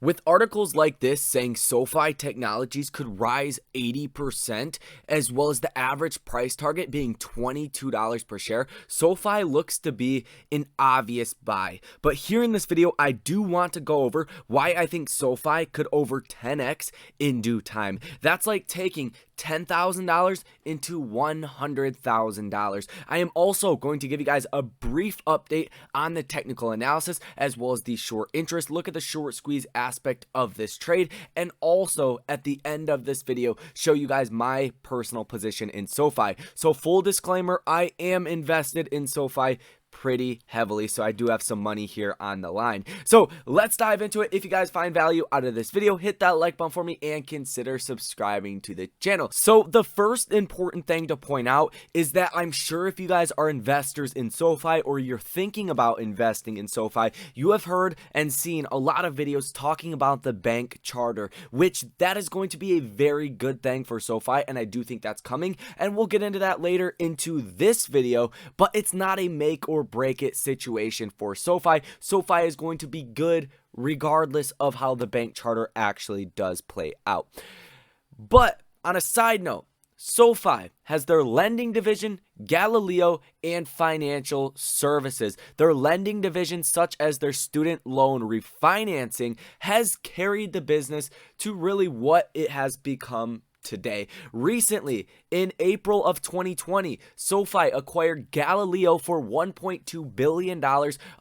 With articles like this saying SoFi Technologies could rise 80%, as well as the average price target being $22 per share, SoFi looks to be an obvious buy. But here in this video, I do want to go over why I think SoFi could over 10x in due time. That's like taking $10,000 into $100,000. I am also going to give you guys a brief update on the technical analysis as well as the short interest, look at the short squeeze aspect of this trade, and also at the end of this video show you guys my personal position in SoFi. So full disclaimer, I am invested in SoFi pretty heavily, so I do have some money here on the line. So let's dive into it. If you guys find value out of this video, hit that like button for me and consider subscribing to the channel. So the first important thing to point out is that I'm sure if you guys are investors in SoFi or you're thinking about investing in SoFi, you have heard and seen a lot of videos talking about the bank charter, which that is going to be a very good thing for SoFi, and I do think that's coming, and we'll get into that later into this video, but it's not a make or break it situation for SoFi. SoFi is going to be good regardless of how the bank charter actually does play out. But on a side note, SoFi has their lending division, Galileo, and financial services. Their lending division, such as their student loan refinancing, has carried the business to really what it has become today. Recently, in April of 2020, SoFi acquired Galileo for $1.2 billion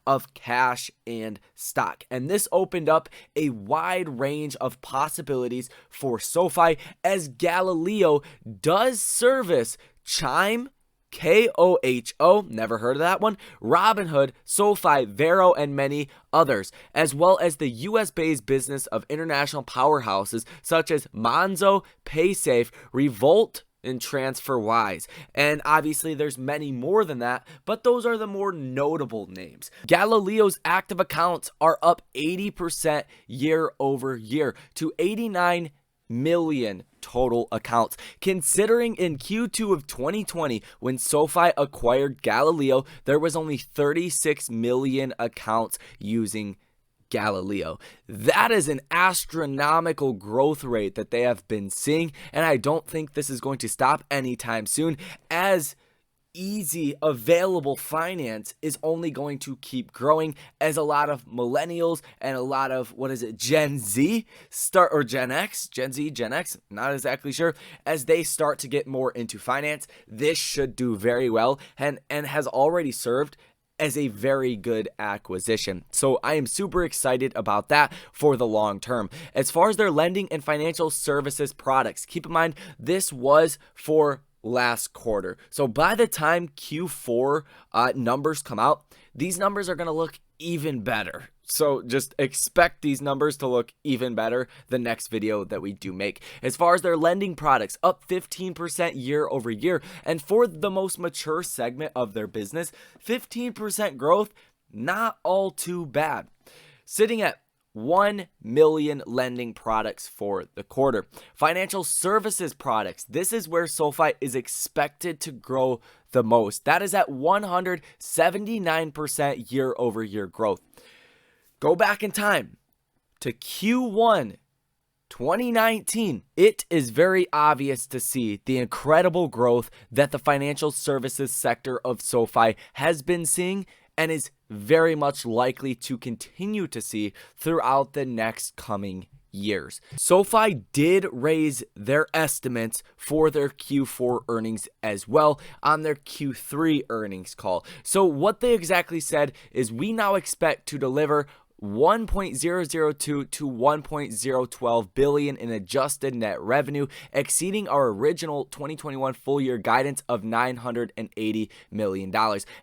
of cash and stock. And this opened up a wide range of possibilities for SoFi, as Galileo does service Chime, KOHO, never heard of that one, Robinhood, SoFi, Vero, and many others, as well as the US-based business of international powerhouses such as Monzo, PaySafe, Revolt, and TransferWise. And obviously there's many more than that, but those are the more notable names. Galileo's active accounts are up 80% year over year to 89 million total accounts. Considering in Q2 of 2020, when SoFi acquired Galileo, there was only 36 million accounts using Galileo. That is an astronomical growth rate that they have been seeing, and I don't think this is going to stop anytime soon, as easy available finance is only going to keep growing as a lot of millennials and a lot of Gen Z or Gen X, not exactly sure, as they start to get more into finance. This should do very well and has already served as a very good acquisition. So I am super excited about that for the long term. As far as their lending and financial services products, keep in mind this was for last quarter. So by the time Q4 numbers come out, these numbers are going to look even better. So just expect these numbers to look even better the next video that we do make. As far as their lending products, up 15% year over year. And for the most mature segment of their business, 15% growth, not all too bad. Sitting at 1 million lending products for the quarter. Financial services products. This is where SoFi is expected to grow the most. That is at 179% year over year growth. Go back in time to Q1 2019. It is very obvious to see the incredible growth that the financial services sector of SoFi has been seeing and is very much likely to continue to see throughout the next coming years. SoFi did raise their estimates for their Q4 earnings as well on their Q3 earnings call. So what they exactly said is, we now expect to deliver $1.002 to $1.012 billion in adjusted net revenue, exceeding our original 2021 full year guidance of $980 million,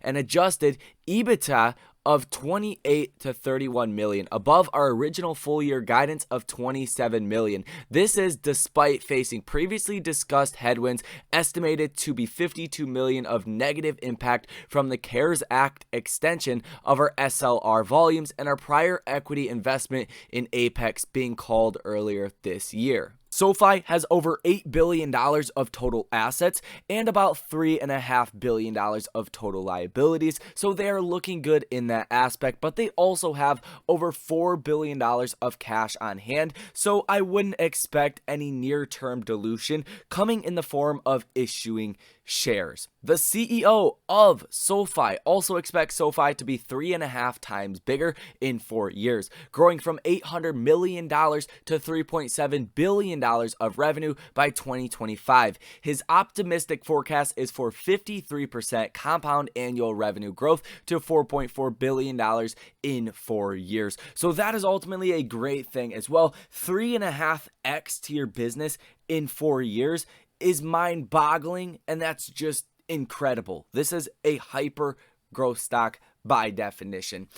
and adjusted EBITDA of 28 to 31 million, above our original full year guidance of 27 million. This is despite facing previously discussed headwinds estimated to be 52 million of negative impact from the CARES Act extension of our SLR volumes and our prior equity investment in Apex being called earlier this year. SoFi has over $8 billion of total assets and about $3.5 billion of total liabilities, so they are looking good in that aspect, but they also have over $4 billion of cash on hand, so I wouldn't expect any near-term dilution coming in the form of issuing shares. The CEO of SoFi also expects SoFi to be 3.5 times bigger in 4 years, growing from $800 million to $3.7 billion of revenue by 2025. His optimistic forecast is for 53% compound annual revenue growth to $4.4 billion in 4 years. So that is ultimately a great thing as well. 3.5x to your business in 4 years is mind-boggling, and that's just incredible. This is a hyper growth stock by definition.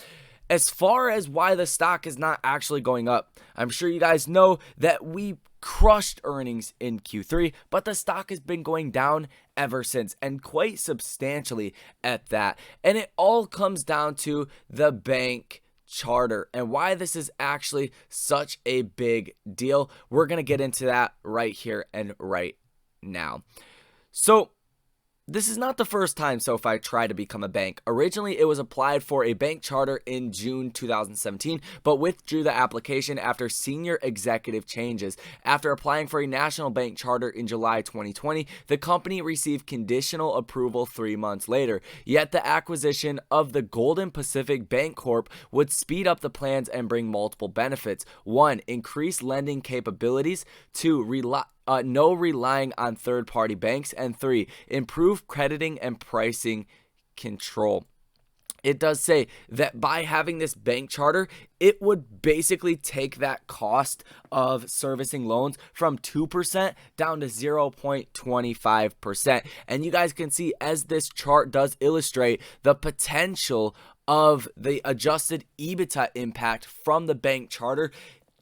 As far as why the stock is not actually going up, I'm sure you guys know that we crushed earnings in Q3, but the stock has been going down ever since, and quite substantially at that. And it all comes down to the bank charter and why this is actually such a big deal. We're going to get into that right here and right now. So this is not the first time SoFi tried to become a bank. Originally, it was applied for a bank charter in June 2017, but withdrew the application after senior executive changes. After applying for a national bank charter in July 2020, the company received conditional approval 3 months later. Yet the acquisition of the Golden Pacific Bank Corp would speed up the plans and bring multiple benefits. 1. Increase lending capabilities. 2. No relying on third-party banks, and 3, improve crediting and pricing control. It does say that by having this bank charter, it would basically take that cost of servicing loans from 2% down to 0.25%. And you guys can see, as this chart does illustrate, the potential of the adjusted EBITDA impact from the bank charter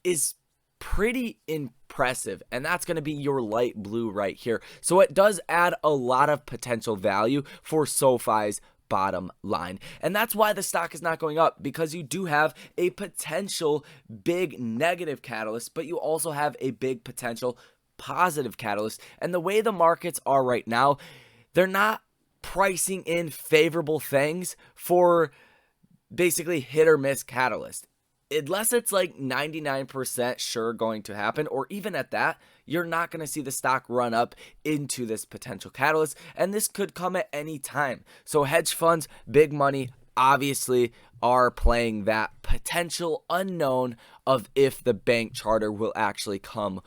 is pretty impressive, and that's going to be your light blue right here. So it does add a lot of potential value for SoFi's bottom line, and that's why the stock is not going up, because you do have a potential big negative catalyst, but you also have a big potential positive catalyst. And the way the markets are right now, they're not pricing in favorable things for basically hit or miss catalyst. Unless it's like 99% sure going to happen, or even at that, you're not going to see the stock run up into this potential catalyst, and this could come at any time. So hedge funds, big money, obviously are playing that potential unknown of if the bank charter will actually come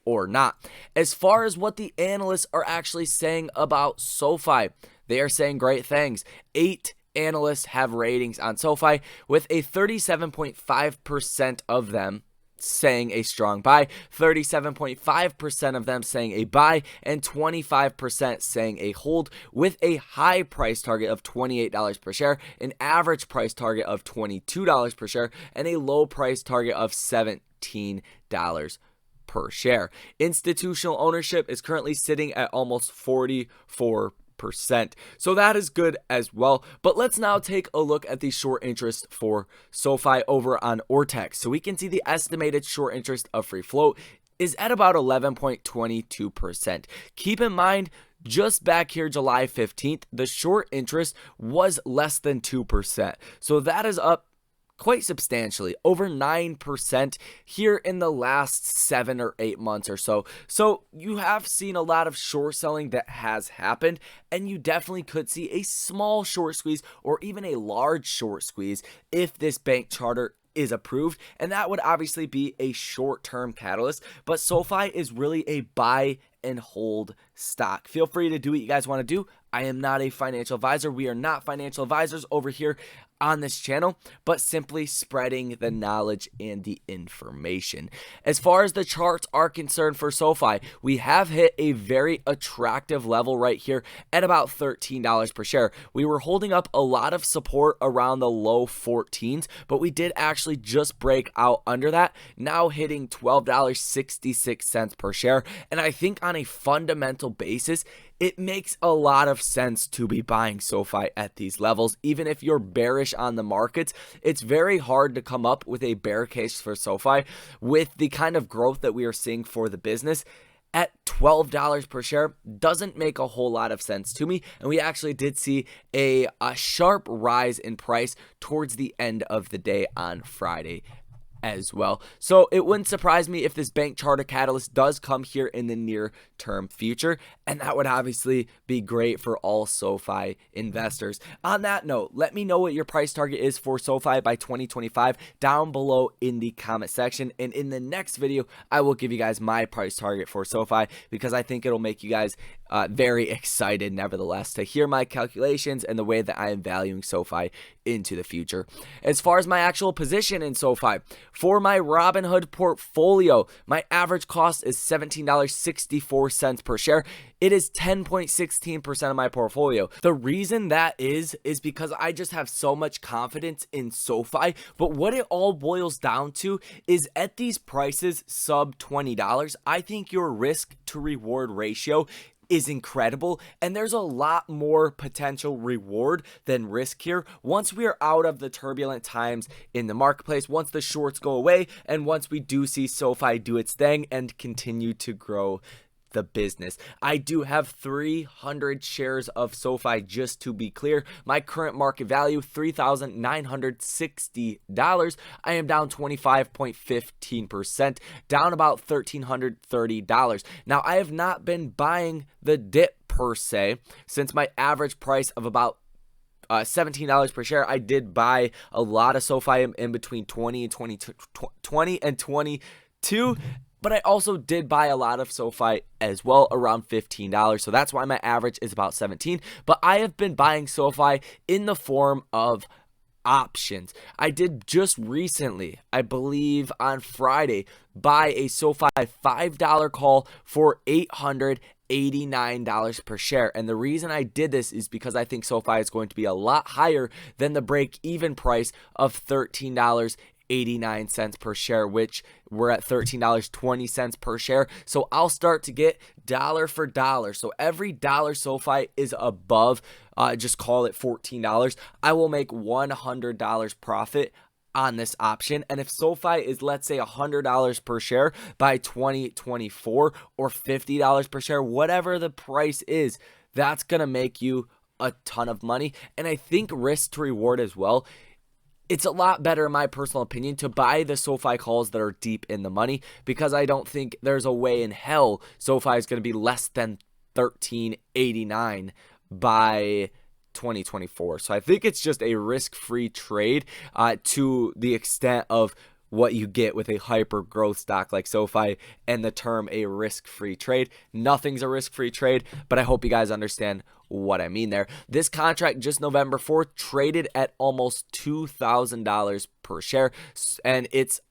or not. As far as what the analysts are actually saying about SoFi, they are saying great things. 8 analysts have ratings on SoFi, with a 37.5% of them saying a strong buy, 37.5% of them saying a buy, and 25% saying a hold, with a high price target of $28 per share, an average price target of $22 per share, and a low price target of $17 per share. Institutional ownership is currently sitting at almost 44%. So that is good as well. But let's now take a look at the short interest for SoFi over on Ortex. So we can see the estimated short interest of free float is at about 11.22%. Keep in mind, just back here July 15th, the short interest was less than 2%. So that is up quite substantially, over 9% here in the last 7 or 8 months or so. So you have seen a lot of short selling that has happened, and you definitely could see a small short squeeze or even a large short squeeze if this bank charter is approved, and that would obviously be a short-term catalyst. But SoFi is really a buy and hold stock. Feel free to do what you guys want to do. I am not a financial advisor. We are not financial advisors over here on this channel, but simply spreading the knowledge and the information. As far as the charts are concerned for SoFi, we have hit a very attractive level right here at about $13 per share. We were holding up a lot of support around the low 14s, but we did actually just break out under that, now hitting $12.66 per share. And I think on a fundamental basis, it makes a lot of sense to be buying SoFi at these levels. Even if you're bearish on the markets, it's very hard to come up with a bear case for SoFi with the kind of growth that we are seeing for the business. At $12 per share doesn't make a whole lot of sense to me. And we actually did see a sharp rise in price towards the end of the day on Friday as well. So it wouldn't surprise me if this bank charter catalyst does come here in the near term future, and that would obviously be great for all SoFi investors. On that note, let me know what your price target is for SoFi by 2025 down below in the comment section, and in the next video I will give you guys my price target for SoFi because I think it'll make you guys very excited nevertheless to hear my calculations and the way that I am valuing SoFi into the future. As far as my actual position in SoFi, for my Robinhood portfolio, my average cost is $17.64 per share. It is 10.16% of my portfolio. The reason that is because I just have so much confidence in SoFi, but what it all boils down to is at these prices sub $20, I think your risk to reward ratio is incredible, and there's a lot more potential reward than risk here once we are out of the turbulent times in the marketplace, once the shorts go away, and once we do see SoFi do its thing and continue to grow the business. I do have 300 shares of SoFi, just to be clear. My current market value, $3,960. I am down 25.15%, down about $1,330. Now, I have not been buying the dip per se since my average price of about $17 per share. I did buy a lot of SoFi in between 20 and 22. But I also did buy a lot of SoFi as well, around $15. So that's why my average is about 17. But I have been buying SoFi in the form of options. I did just recently, I believe on Friday, buy a SoFi $5 call for $889 per share. And the reason I did this is because I think SoFi is going to be a lot higher than the break-even price of $13.89 per share, which we're at $13.20 per share. So I'll start to get dollar for dollar. So every dollar SoFi is above, just call it $14, I will make $100 profit on this option. And if SoFi is, let's say, $100 per share by 2024 or $50 per share, whatever the price is, that's going to make you a ton of money. And I think risk to reward as well, it's a lot better, in my personal opinion, to buy the SoFi calls that are deep in the money, because I don't think there's a way in hell SoFi is going to be less than $13.89 by 2024. So I think it's just a risk-free trade to the extent of what you get with a hyper growth stock like SoFi, and the term a risk-free trade. Nothing's a risk-free trade, but I hope you guys understand what I mean there. This contract, just November 4th, traded at almost $2,000 per share, and it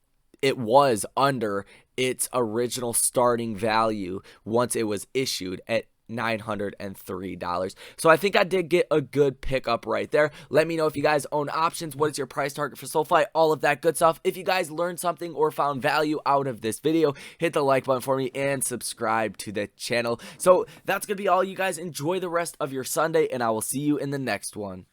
was under its original starting value once it was issued at $903. So I think I did get a good pickup right there. Let me know if you guys own options. What is your price target for SoFi? All of that good stuff. If you guys learned something or found value out of this video, hit the like button for me and subscribe to the channel. So that's gonna be all, you guys. Enjoy the rest of your Sunday, and I will see you in the next one.